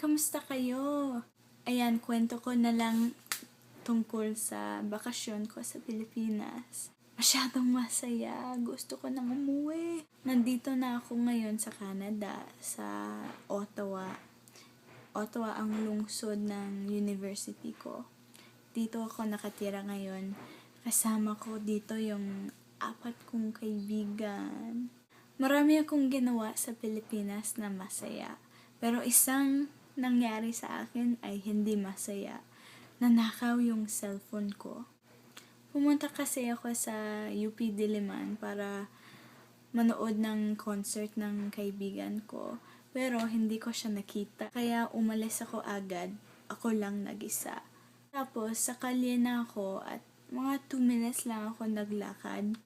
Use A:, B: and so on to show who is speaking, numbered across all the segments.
A: Kamusta kayo? Ayan, kwento ko na lang tungkol sa bakasyon ko sa Pilipinas. Masyadong masaya. Gusto ko nang umuwi. Nandito na ako ngayon sa Canada, sa Ottawa. Ottawa ang lungsod ng university ko. Dito ako nakatira ngayon. Kasama ko dito yung 4 kong kaibigan. Marami akong ginawa sa Pilipinas na masaya. Pero isang nangyari sa akin ay hindi masaya. Nanakaw yung cellphone ko. Pumunta kasi ako sa UP Diliman para manood ng concert ng kaibigan ko. Pero hindi ko siya nakita. Kaya umalis ako agad. Ako lang nag-isa. Tapos sa kalye na ako at mga 2 minutes lang ako naglakad.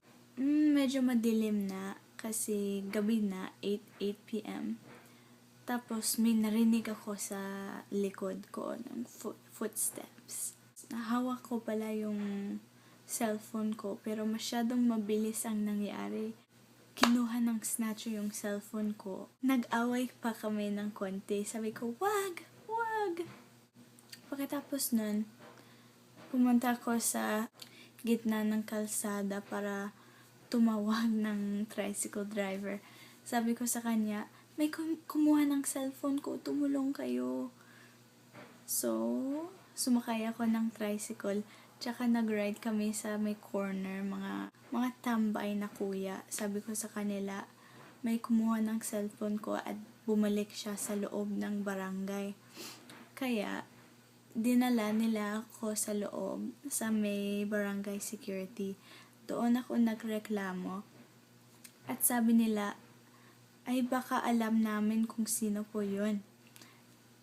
A: Medyo madilim na kasi gabi na, 8 p.m. Tapos may narinig ako sa likod ko ng footsteps. Nahawak ko pala yung cellphone ko pero masyadong mabilis ang nangyari. Kinuha ng snatcher yung cellphone ko. Nag-away pa kami ng konti. Sabi ko, wag! Pagkatapos nun, pumunta ako sa gitna ng kalsada para tumawag ng tricycle driver. Sabi ko sa kanya, may kumuha ng cellphone ko, tumulong kayo. So, sumakay ako ng tricycle, tsaka nag-ride kami sa may corner, mga tambay na kuya. Sabi ko sa kanila, may kumuha ng cellphone ko at bumalik siya sa loob ng barangay. Kaya, dinala nila ako sa loob, sa may barangay security. Doon ako nagreklamo. At sabi nila, ay baka alam namin kung sino po yun.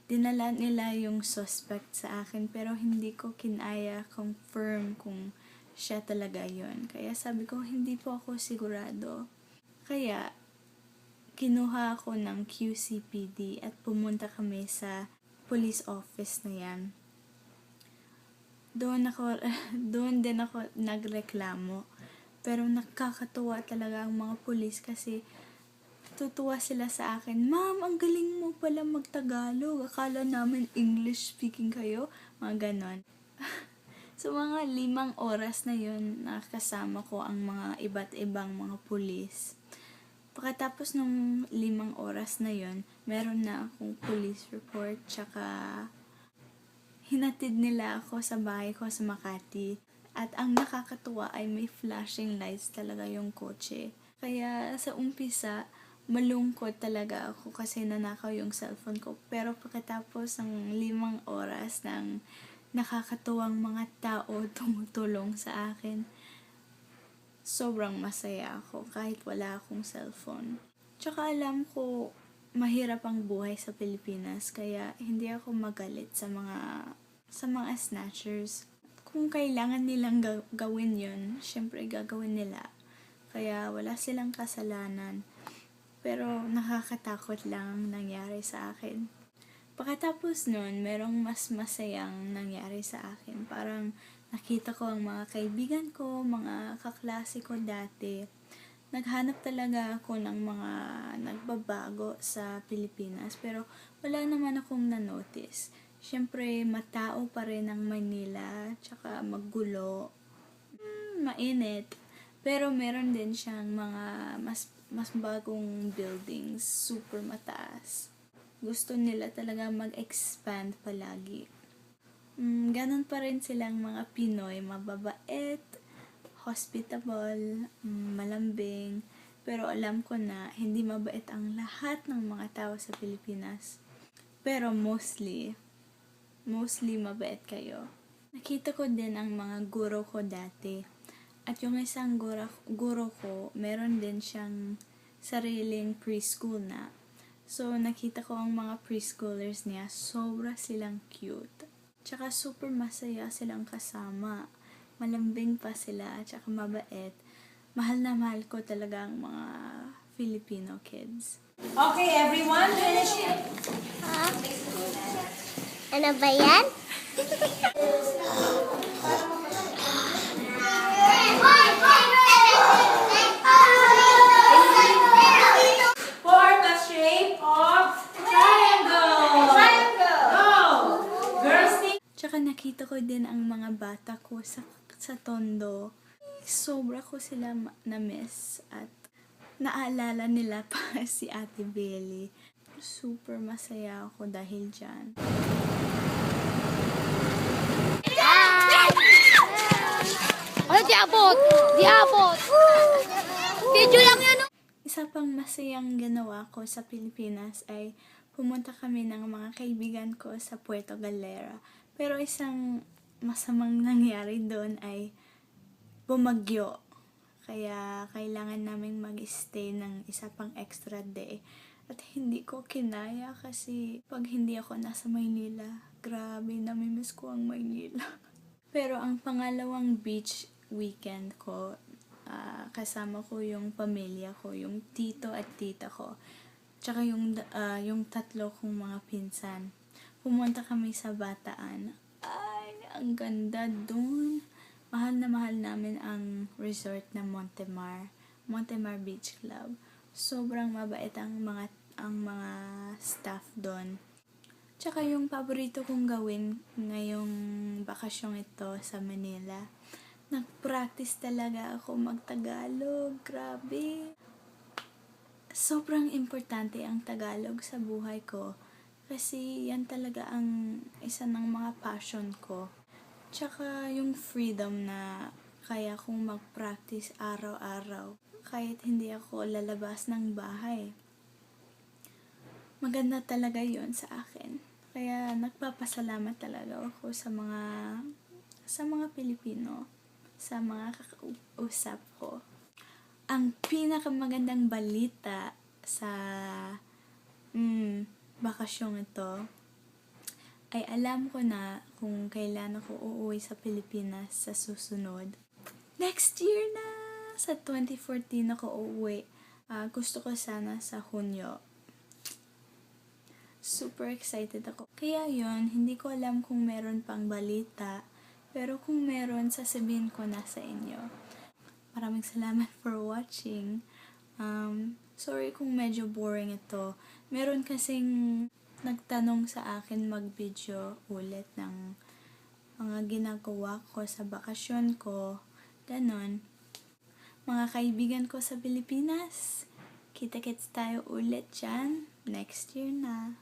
A: Dinala nila yung suspect sa akin pero hindi ko kinaya confirm kung siya talaga yun. Kaya sabi ko, hindi po ako sigurado. Kaya, kinuha ako ng QCPD at pumunta kami sa police office na yan. Doon din ako nagreklamo. Pero nakakatuwa talaga ang mga pulis kasi tutuwa sila sa akin. Ma'am, ang galing mo pala magtagalog. Akala namin English speaking kayo. Mga ganon. So, mga 5 oras na yun, nakasama ko ang mga iba't ibang mga pulis. Pagkatapos ng 5 oras na yun, meron na akong police report, tsaka hinatid nila ako sa bahay ko sa Makati. At ang nakakatuwa ay may flashing lights talaga yung kotse. Kaya sa umpisa, malungkot talaga ako kasi nanakaw yung cellphone ko. Pero pagkatapos ng 5 oras ng nakakatuwang mga tao tumutulong sa akin, sobrang masaya ako kahit wala akong cellphone. Tsaka alam ko, mahirap ang buhay sa Pilipinas kaya hindi ako magalit sa mga snatchers. Kung kailangan nilang gawin yun, syempre gagawin nila. Kaya wala silang kasalanan. Pero nakakatakot lang ang nangyari sa akin. Pagkatapos nun, merong mas masayang nangyari sa akin. Parang nakita ko ang mga kaibigan ko, mga kaklase ko dati. Naghanap talaga ako ng mga nagbabago sa Pilipinas. Pero wala naman akong na-notice. Siyempre, matao pa rin ang Manila, tsaka magulo. Mainit. Pero meron din siyang mga mas bagong buildings, super mataas. Gusto nila talaga mag-expand palagi. Ganon pa rin silang mga Pinoy, mababait, hospitable, malambing. Pero alam ko na hindi mabait ang lahat ng mga tao sa Pilipinas. Pero mostly mabait kayo. Nakita ko din ang mga guro ko dati. At yung isang guro ko, meron din siyang sariling preschool na. So, nakita ko ang mga preschoolers niya, sobra silang cute. Tsaka super masaya silang kasama. Malambing pa sila, tsaka mabait. Mahal na mahal ko talaga ang mga Filipino kids.
B: Okay, everyone, finish it.
C: Ano ba yan?
B: For the shape of triangle.
A: Tsaka nakita ko din ang mga bata ko sa Tondo. Sobra ko sila na-miss at naalala nila pa si Ate Belly. Super masaya ako dahil dyan.
C: Ano, di abot! Di abot! Video lang yan!
A: Isa pang masayang ginawa ko sa Pilipinas ay pumunta kami ng mga kaibigan ko sa Puerto Galera. Pero isang masamang nangyari doon ay bumagyo. Kaya kailangan naming mag-stay ng isa pang extra day. At hindi ko kinaya kasi pag hindi ako nasa Maynila, grabe, namimiss ko ang Maynila. Pero ang pangalawang beach weekend ko, kasama ko yung pamilya ko, yung tito at tita ko, tsaka yung tatlo kong mga pinsan. Pumunta kami sa Bataan. Ay, ang ganda dun. Mahal na mahal namin ang resort na Montemar Beach Club. Sobrang mabait ang mga staff doon. Tsaka yung paborito kong gawin ngayong bakasyong ito sa Manila, nag-practice talaga ako mag-Tagalog. Grabe. Sobrang importante ang Tagalog sa buhay ko kasi yan talaga ang isa ng mga passion ko. Tsaka yung freedom na kaya kong mag-practice araw-araw kahit hindi ako lalabas ng bahay. Maganda talaga yon sa akin. Kaya nagpapasalamat talaga ako sa mga Pilipino, sa mga kakausap ko. Ang pinakamagandang balita sa bakasyong ito ay alam ko na kung kailan ako uuwi sa Pilipinas sa susunod. Next year na! Sa 2014 ako uuwi. Gusto ko sana sa Hunyo. Super excited ako. Kaya yon, hindi ko alam kung meron pang balita. Pero kung meron, sasabihin ko na sa inyo. Maraming salamat for watching. Sorry kung medyo boring ito. Meron kasing nagtanong sa akin mag-video ulit ng mga ginagawa ko sa bakasyon ko. Ganon. Mga kaibigan ko sa Pilipinas, kita-kits tayo ulit dyan next year na.